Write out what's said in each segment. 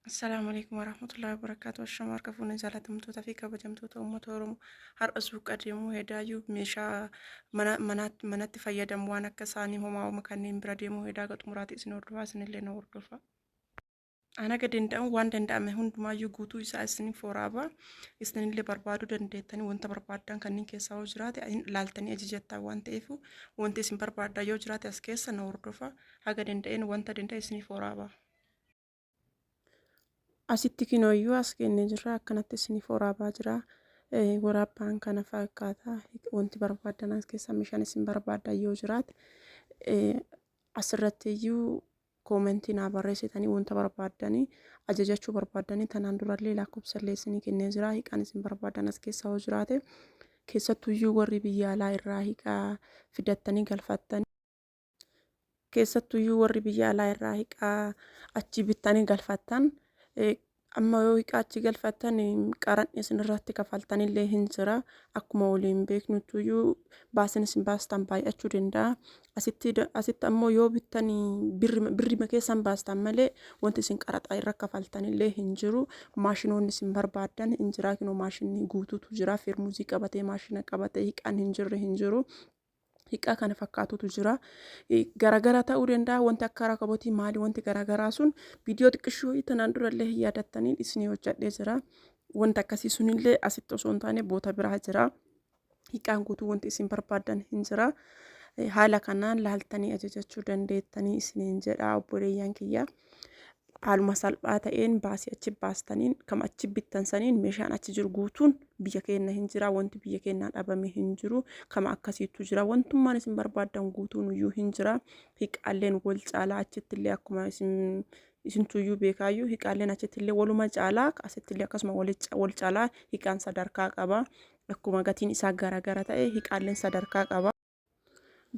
Assalamu alaikum warahmatullahi wabarakatuh. Ashama harka fuunee jaalatamtoota fi kabajamtoota uummata Oromoo har'a suuqa deemuu hedaayyuu meeshaa manatti fayyadamu waan akka isaanii homaa kanneen bira deemuu hedaa gaxumuraati isin hordofaa isinillee na hordofa. Ana danda'amu waan danda'ame hundumaayyuu guutuu isaa isiniif waraabaa isinillee barbaaduu dandeettanii wanta barbaadan kanneen keessaa yoo jiraate ilaaltanii ajajattaa waan ta'eef wanti isin barbaadan yoo jiraate as keessa na hordofa haga danda'een wanta danda'e isiniif waraabaa. Asitti kinooyyuu as kennee jira akkanatti isiniif waraabaa jira. Waraabbaan kana fakkaata wanti barbaadan as keessa meeshaan isin barbaadan yoo jiraate asirratti iyyuu koomentii naa barreessitanii wanta barbaadanii ajajachuu barbaadanii tanaan durallee lakkoofsallee isinii kennee jira. Hiiqaan isin barbaadan as keessa yoo jiraate keessattuyyuu warri biyya alaa irraa hiiqaa fidattanii galfattanii keessattuyyuu warri biyya alaa irraa hiiqaa achi bittanii galfattan amma yoo hiiqaa achi galfattan qaranni isin irratti kafaltanillee hin jira. Akkuma waliin beeknutuyyuu baasin isin baastan baay'achuu danda'a. Asitti ammoo yoo bittanii birrima keessan baastan malee wanti isin qaraxaa irra kafaltanillee hin jiru. Maashinoonni isin barbaadan hin jira. Kinoo maashinni guutuutu jira. Feermuuzii qabatee maashina qabatee hiiqaan hin jirre hin jiru. Hiiqaa kana fakkaatutu jira. Garagara ta'uu danda'a wanti akka rakabotii maali wanti garagaraa sun viidiyoo xiqqishoo tanaan durallee hin yaadattanii isinii hojjadhee jira. Wanta akkasii sunillee asitti osoo hin taane boota biraa jira. Hiiqaan guutuu wanti isin barbaadan hin jira. Haala kanaan laaltanii ajajachuu dandeettanii isiniin jedha obboleeyyan kiyya. Haaluma salphaa ta'een baasii achi baastaniin kam achi bittan saniin meeshaan achi jiru guutuun biyya keenya hin jira. Wanti biyya keenyaa dhabame hin jiru. Kama akkasiitu jira. Wantummaan isin barbaadan guutuun iyyuu hin jira. Hiiqaalleen wal caalaa achittillee akkuma isintuyyuu beekaayyuu hiiqaalleen achittillee waluma caalaa asittillee akkasuma wal caalaa hiiqaan sadarkaa qaba. Akkuma gatiin isaa garagara ta'e hiiqaalleen sadarkaa qaba.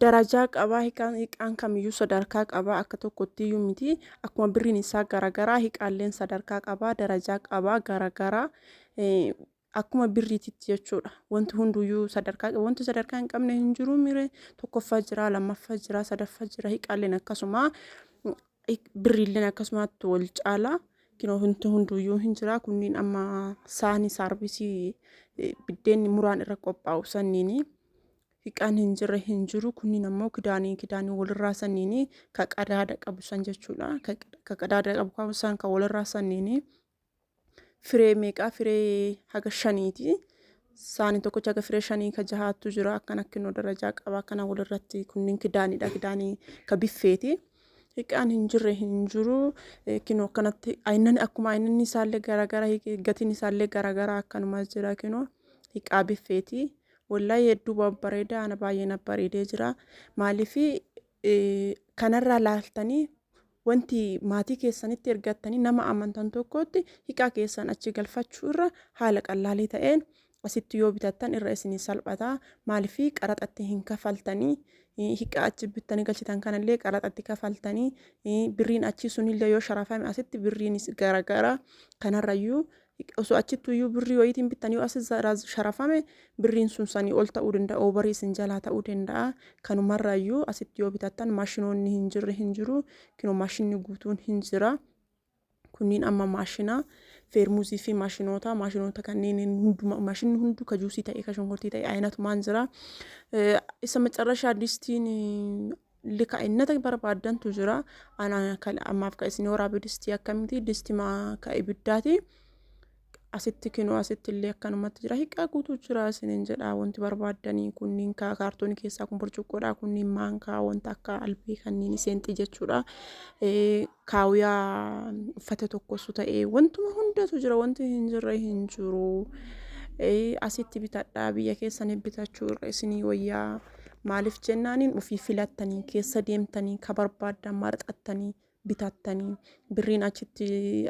Darajaa qabaa hiiqaan kamiyyuu sadarkaa qabaa akka tokkottiyyuu miti akkuma birriin isaa garagaraa hiiqaalleen sadarkaa qabaa darajaa qabaa garagaraa akkuma birriititti jechuudha. Wanti hunduyyuu sadarkaa qaba. Wanti sadarkaa hin qabne hin jiru mire tokkoffaa jira lammaffaa jira sadaffaa jira hiiqaalleen akkasuma birriilleen akkasumatti wal caalaa kinoo hunduyyuu hin jira. Kunniin amma saanii saarbisii biddeenni muraan irra qophaa'u sanniini. Hiiqaan hin jirre hin jiru. Kunniin ammoo kidaanii walirraa sanniini ka qadaada qabu san jechuudha. Ka qadaada qabu san ka walirraa sanniini. Firee meeqaa firee haga shaniiti. Saanii tokkocha haga firee shanii ka jahaattu jira. Akkana kinoo darajaa qaba. Akkana walirratti kunniin kidaaniidha. Kidaanii ka biffeeti. Hiiqaan hin jirre hin jiru. Kinoo akkanatti akkuma aynanni isaallee garagara gatiin isaallee garagara akkanuma jira kinoo hiiqaa biffeeti. Wallahi hedduu babbareeda ana baay'ee na bareedee jira. Maaliif kanarraa laaltanii wanti maatii keessanitti ergattanii nama amantan tokkotti hiiqaa keessan achi galfachuu irra haala qallaalii ta'een asitti yoo bitattan irra isinii salphata. Maaliif qaraxatti hin kafaltanii hiiqaa achi bittanii galchitan kanallee qaraxatti kafaltanii birriin achi sunillee yoo sharafame asitti birriinis garagara kanarrayyuu osoo achittuyyuu birrii wayitiin bittanii yoo as sharafame birriin sun sanii ol ta'uu danda'a oobarii isin jalaa ta'uu danda'a. Kanumarrayyuu asitti yoo bitattan maashinoonni hin jirre hin jiru. Kinoo maashinni guutuun hin jira. Kunniin amma maashina feermuuzii fi maashinoota kanneen maashinni hunduu ka juusii ta'e ka shonkortii ta'e aynatumaan jira. Isa macarrashaa distiin lika innata barbaadantu jira. Ana ammaaf ka isin waraabee distii akkamitti distii ka ibiddaati. Asitti kinoo asitti illee akkanumatti jira. Hiiqaa guutuu jira isiniin jedha. Wanti barbaadanii kunniin kaartoonii keessaa kun burcuqqoodha. Kunniin maankaa wanta akka albee kanneen seenxii jechuudha. Kaawuyaa uffata tokkosu ta'ee wantuma hundatu jira. Wanti hin jirre hin jiru. Asitti bitadhaa biyya keessanii bitachuu irra isinii wayyaa. Maaliif jennaaniin ofii filattanii keessa deemtanii ka barbaadan marxattanii bitattanii birriin achitti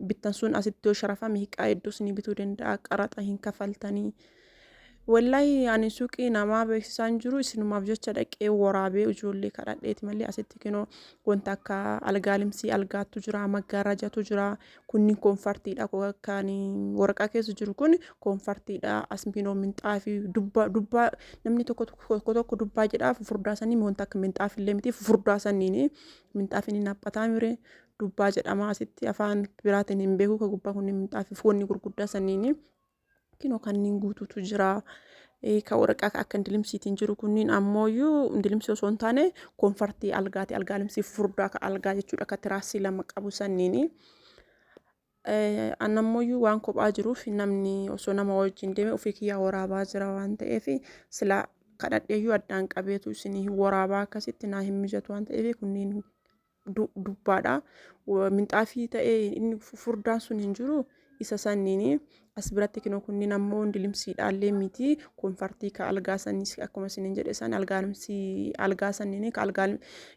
bittan sun asitti yoo sharafame hiiqaa hedduu isinii bituu danda'a. Qaraxa hin kafaltanii. Wallahi ani suuqii namaa beeksisaan jiru isinumaaf jecha dhaqee waraabee ijoollee kadhadheeti malee asitti kinoo wanta akka algaalimsii algaattu jira maggaarajatu jira. Kunniin koonfartiidha. Kan waraqaa keessa jiru kun koonfartiidha. Asminoo minxaafii dubbaa namni tokko dubbaa jedhaa fufurdaa sanii wanta akka minxaafillee miti fufurdaa saniini minxaafiin hin haphataa mire dubbaa jedhama asitti afaan biraatiin hin beeku ka gubbaa kun minxaafii foonni gurguddaa sanniini kinoo kanneen guutuutu jira. Ka waraqaa akka indilimsiitiin jiru kunniin ammooyyuu indilimsii osoo hin taane koonfartii algaati. Algaa limsii furdaa ka algaa jechuudha ka tiraasii lama qabu sanniini. Annammoyyuu waan kophaa jiruuf namni osoo nama wajjin deeme ofii kiyyaa waraabaa jira waan ta'eef sila kadhadheeyyuu addaan qabeetu isinii waraabaa akkasitti naa hin mijatu waan ta'eef kunniin dubbaadha. Minxaafii ta'ee inni furdaan sun hin jiru isa sanniini. As biratti kinoo kunniin ammoo indilimsiidhaallee miti koonfartii ka algaa sanniis akkuma isiniin jedhe san algaa sanniini ka algaa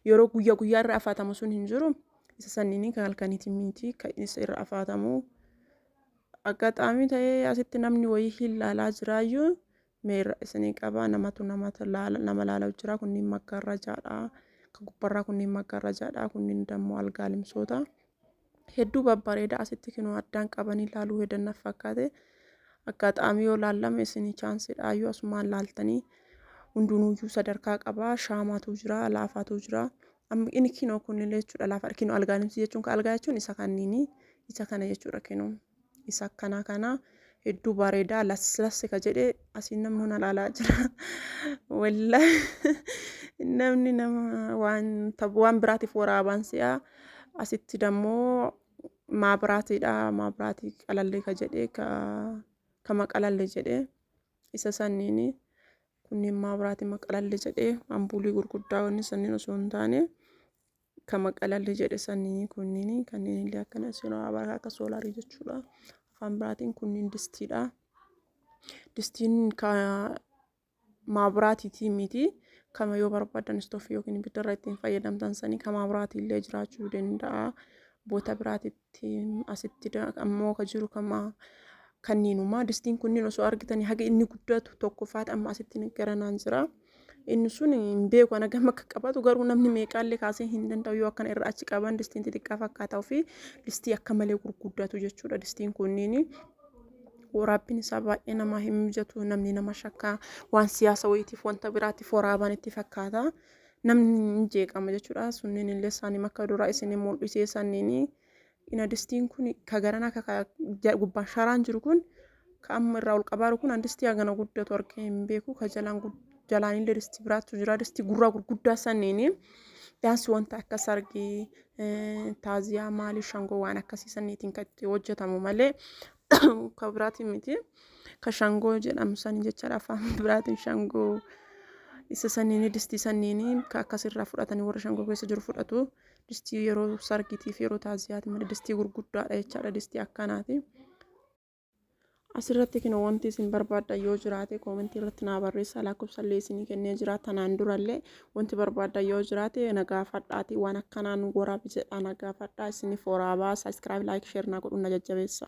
yeroo guyyaa guyyaa irra afaatamu sun hin jiru. Isa sanniini ka halkaniiti miti ka isa irra afaatamu. Aggaxaamii ta'ee asitti namni wayii hin laalaa jiraayyuu meerra isinii qaba nama laalaa jira kunniin maggaarrajaadha. Ka gubbarraa kunniin maggaarrajaadha kunniin dammoo algaa limsoota. Hedduu babbareeda asitti kinoo addaan qabanii laaluu hedannaaf fakkaate aggaxaamii yoo laallame isinii chaansidhaayyuu asumaan laaltanii hundunuuyyuu sadarkaa qabaa shaamaatu jira laafaatu jira. Amma inni kinoo kunillee jechuudha laafaadha kinoo algaa limsii jechuun ka algaa jechuun isa kanniini isa kana jechuudha kinoo isa kana hedduu bareedaa lassi ka jedhe asiin namni na laalaa jira. Wallaahi namni nama waan biraatiif waraabaan si'a. Asitti dammoo maabiraatiidha. Maabiraatii qalallee ka jedhe ka maqalallee jedhe isa sanniini kunniin maabiraatii maqalallee jedhe ampuulii gurguddaa wanni sanniin osoo hin taane ka maqalallee jedhe sanniini kunniin kanneen illee akkana isin waraabaa akka soolaarii jechuudha. Afaan biraatiin kunniin distiidha. Distiin ka maabiraatiitii miti. Kama yoo barbaadan istoofii yookiin ibiddarra ittiin fayyadamtan sanii ka maabiraatii illee jiraachuu danda'a. Boota biraatitti asitti ammoo ka jiru kanniinuma. Distiin kunniin osoo argitanii haga inni guddatu tokkoffaati amma asitti garanaan jira. Inni sun hin beeku ana gama akka qabatu garuu namni meeqaallee kaasee hin danda'u yoo akkana irra achi qaban distiin xixiqqaa fakkaataa fi distii akka malee gurguddatu jechuudha distiin kunniin. Waraabbiin isaa baay'ee nama hin mijatu namni nama shakkaa waan siyaasa wayitiif wanta biraatiif waraaban itti fakkaata. Namni hin jeeqama jechuudha. Sunniin illee isaanii makka duraa isinii mul'isee sanniini. Ina distiin kun ka garanaa ka gubbaan sharaan jiru kun ka amma irraa ol qabaaru kun distii hagana guddatu argee hin beeku ka jalaan illee distii biraatu jira distii gurraa gurguddaa sanniini. Daansi wanta akka sargii taaziyaa maalii shangoo waan akkasii sanniitiin kan itti hojjetamu malee ka biraatiin miti. Ka shangoo jedhamu sanii jechaadha afaan biraatiin shangoo isa sanniini distii sanniini ka akkasirraa fudhatanii warra shangoo keessa jiru fudhatu. Distii yeroo sargiitiif yeroo taaziyaati malee distii gurguddaadha jechaadha distii akkanaati. Asirratti kinoo wanti isin barbaaddan yoo jiraate koomentii irratti naa barreessaa lakkoofsallee isinii kennee jira tanaan durallee wanti barbaaddan yoo jiraate na gaafadhaati waan akkanaan waraabi jedhaa na gaafadhaa isiniif waraabaa saabskiraayib laayik sheer naa godhuun na jajjabeessa.